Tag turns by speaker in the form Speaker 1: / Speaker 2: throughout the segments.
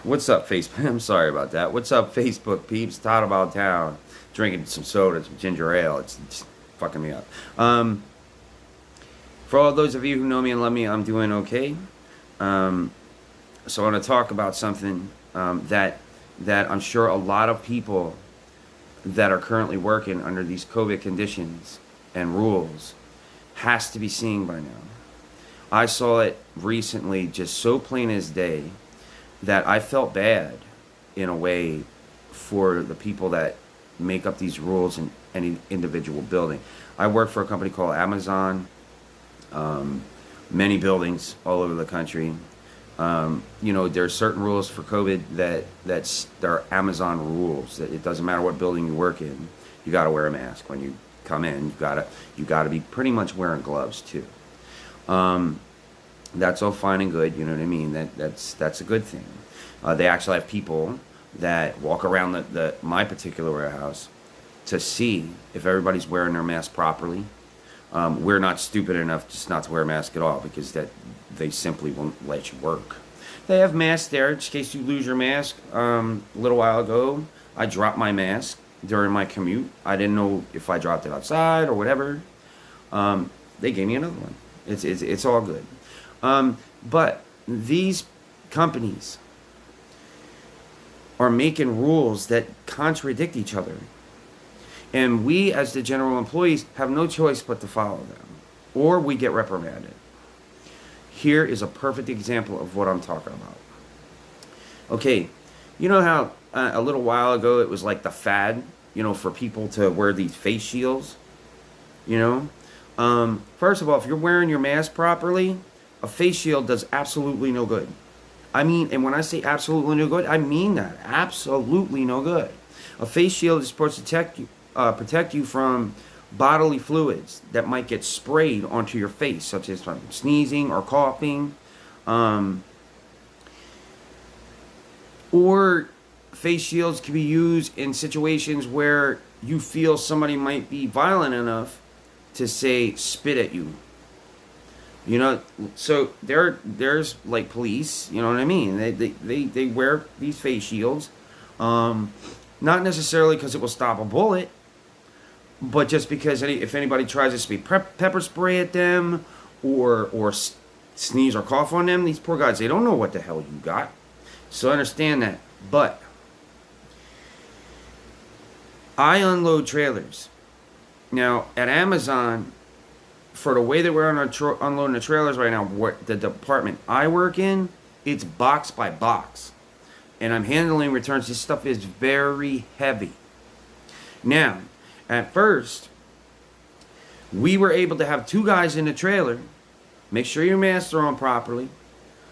Speaker 1: What's up, Facebook? I'm sorry about that. What's up, Facebook peeps? Todd about town, drinking some soda, some ginger ale. It's fucking me up. For all those of you who know me and love me, I'm doing okay. So I want to talk about something that I'm sure a lot of people that are currently working under these COVID conditions and rules has to be seeing by now. I saw it recently, just so plain as day, that I felt bad in a way for the people that make up these rules in any individual building. I work for a company called Amazon, many buildings all over the country. There are certain rules for COVID there are Amazon rules. That it doesn't matter what building you work in, you got to wear a mask when you come in. You got to be pretty much wearing gloves too. That's all fine and good, you know what I mean? That's a good thing. They actually have people that walk around my particular warehouse to see if everybody's wearing their mask properly. We're not stupid enough just not to wear a mask at all, because that they simply won't let you work. They have masks there in case you lose your mask. A little while ago, I dropped my mask during my commute. I didn't know if I dropped it outside or whatever. They gave me another one. It's all good. But these companies are making rules that contradict each other. And we, as the general employees, have no choice but to follow them, or we get reprimanded. Here is a perfect example of what I'm talking about. Okay, you know how a little while ago it was like the fad, for people to wear these face shields? First of all, if you're wearing your mask properly, a face shield does absolutely no good. I mean, and when I say absolutely no good, I mean that. Absolutely no good. A face shield is supposed to protect you from bodily fluids that might get sprayed onto your face, such as from sneezing or coughing. Or face shields can be used in situations where you feel somebody might be violent enough to, say, spit at you. So there's like police, you know what I mean? They wear these face shields, not necessarily because it will stop a bullet, but just because if anybody tries to spray pepper spray at them or sneeze or cough on them, these poor guys, they don't know what the hell you got. So understand that. But I unload trailers. Now, at Amazon, for the way that we're unloading the trailers right now, the department I work in, it's box by box. And I'm handling returns. This stuff is very heavy. Now, at first, we were able to have 2 guys in the trailer. Make sure your masks are on properly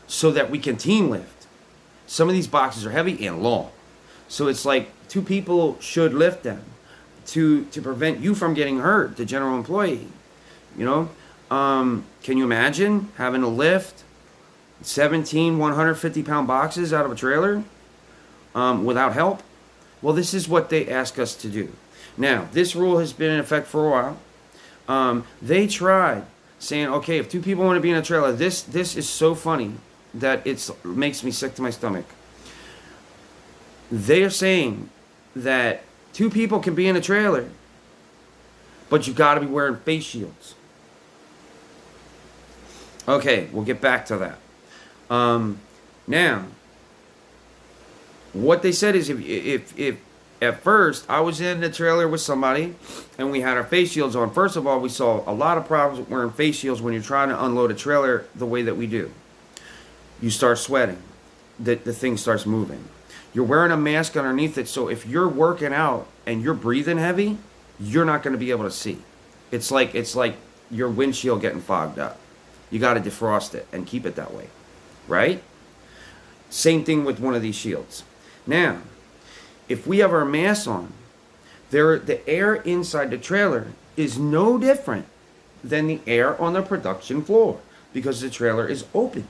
Speaker 1: so that we can team lift. Some of these boxes are heavy and long. So it's like 2 people should lift them to prevent you from getting hurt, the general employee. Can you imagine having to lift 17 150-pound boxes out of a trailer without help? Well, this is what they ask us to do. Now, this rule has been in effect for a while. They tried saying, okay, if 2 people want to be in a trailer, this is so funny that it makes me sick to my stomach. They are saying that 2 people can be in a trailer, but you got to be wearing face shields. Okay, we'll get back to that. Now, what they said is if at first I was in the trailer with somebody and we had our face shields on, first of all, we saw a lot of problems with wearing face shields when you're trying to unload a trailer the way that we do. You start sweating. The thing starts moving. You're wearing a mask underneath it, so if you're working out and you're breathing heavy, you're not going to be able to see. It's like your windshield getting fogged up. You got to defrost it and keep it that way, right? Same thing with one of these shields. Now, if we have our masks on, the air inside the trailer is no different than the air on the production floor because the trailer is open.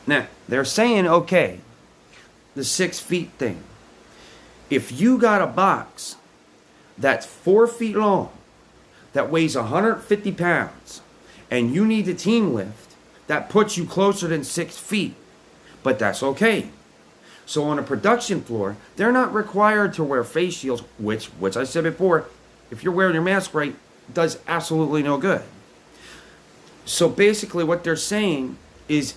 Speaker 1: Now, they're saying, okay, the 6 feet thing. If you got a box that's 4 feet long, that weighs 150 pounds, and you need to team lift, that puts you closer than 6 feet. but that's okay. So on a production floor, they're not required to wear face shields, which I said before, if you're wearing your mask right, does absolutely no good. So basically what they're saying is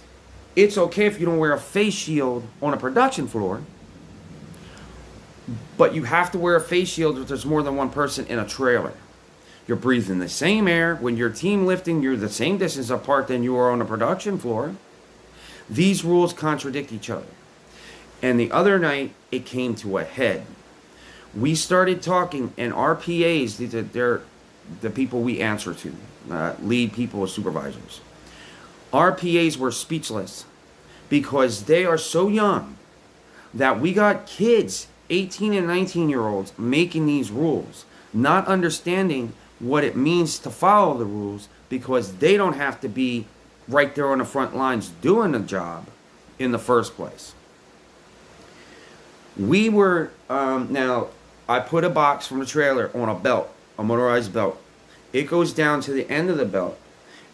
Speaker 1: it's okay if you don't wear a face shield on a production floor, but you have to wear a face shield if there's more than one person in a trailer. You're breathing the same air. When you're team lifting, you're the same distance apart than you are on a production floor. These rules contradict each other. And the other night, it came to a head. We started talking, and our PAs, they're the people we answer to, lead people, supervisors. Our PAs were speechless because they are so young that we got kids, 18 and 19-year-olds, making these rules, not understanding what it means to follow the rules because they don't have to be right there on the front lines doing the job in the first place. We were, now, I put a box from the trailer on a belt, a motorized belt. It goes down to the end of the belt,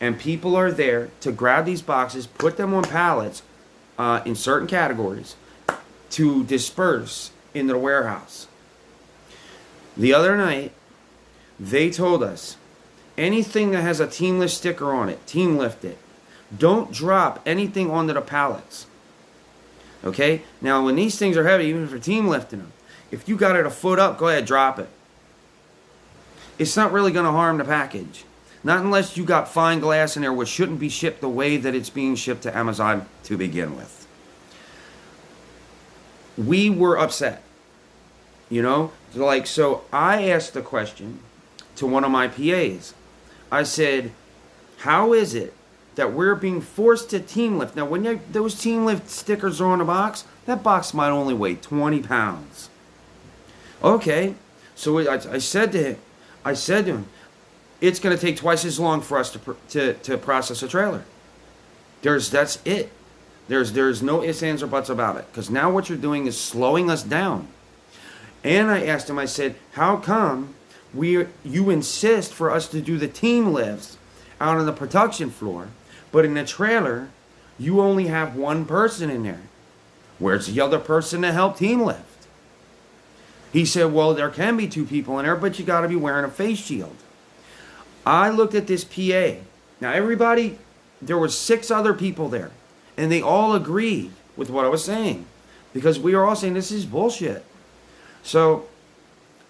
Speaker 1: and people are there to grab these boxes, put them on pallets in certain categories to disperse into the warehouse. The other night, they told us, anything that has a team lift sticker on it, team lift it. Don't drop anything onto the pallets. Okay? Now, when these things are heavy, even if you're team lifting them, if you got it a foot up, go ahead, drop it. It's not really going to harm the package. Not unless you got fine glass in there, which shouldn't be shipped the way that it's being shipped to Amazon to begin with. We were upset. You know? Like, so I asked the question to one of my PAs. I said, how is it that we're being forced to team lift? Now, when those team lift stickers are on a box, that box might only weigh 20 pounds. Okay, so I said to him, it's going to take twice as long for us to process a trailer. That's it. There's no ifs, ands, or buts about it. Because now what you're doing is slowing us down. And I asked him, I said, how come you insist for us to do the team lifts out on the production floor, but in the trailer, you only have one person in there? Where's the other person to help team lift? He said, well, there can be two people in there, but you got to be wearing a face shield. I looked at this PA. Now, everybody, there were 6 other people there, and they all agreed with what I was saying because we were all saying this is bullshit. So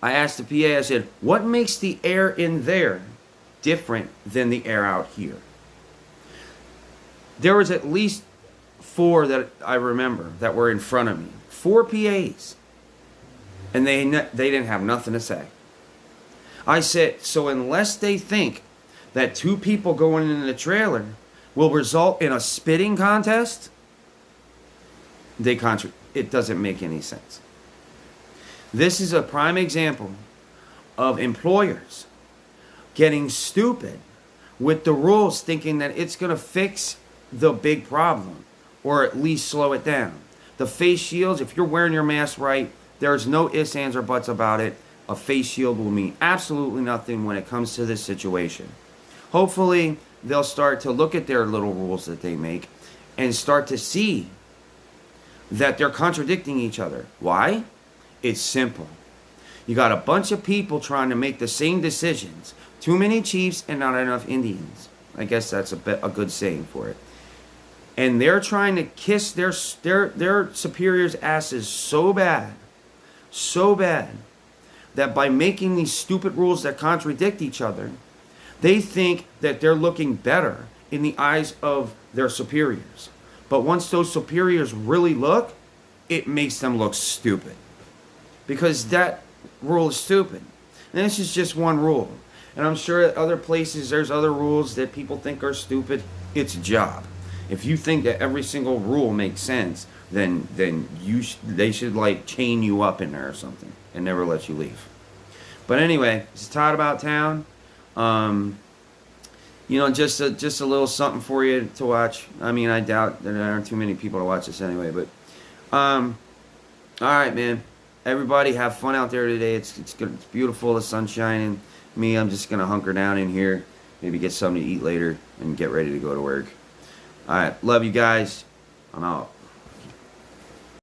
Speaker 1: I asked the PA, I said, what makes the air in there different than the air out here? There was at least 4 that I remember that were in front of me. 4 PAs. And they didn't have nothing to say. I said, so unless they think that 2 people going in the trailer will result in a spitting contest, it doesn't make any sense. This is a prime example of employers getting stupid with the rules, thinking that it's going to fix the big problem or at least slow it down. The face shields, if you're wearing your mask right, there's no ifs, ands, or buts about it. A face shield will mean absolutely nothing when it comes to this situation. Hopefully, they'll start to look at their little rules that they make and start to see that they're contradicting each other. Why? It's simple. You got a bunch of people trying to make the same decisions. Too many chiefs and not enough Indians. I guess that's a good saying for it. And they're trying to kiss their superiors' asses so bad, that by making these stupid rules that contradict each other, they think that they're looking better in the eyes of their superiors. But once those superiors really look, it makes them look stupid. Because that rule is stupid. And this is just one rule. And I'm sure at other places there's other rules that people think are stupid. It's a job. If you think that every single rule makes sense, then they should like chain you up in there or something and never let you leave. But anyway, this is Todd About Town. Just a little something for you to watch. I mean, I doubt there aren't too many people to watch this anyway. But all right, man. Everybody have fun out there today. It's good. It's beautiful. The sun's shining. Me, I'm just gonna hunker down in here, maybe get something to eat later, and get ready to go to work. All right, love you guys. I'm out.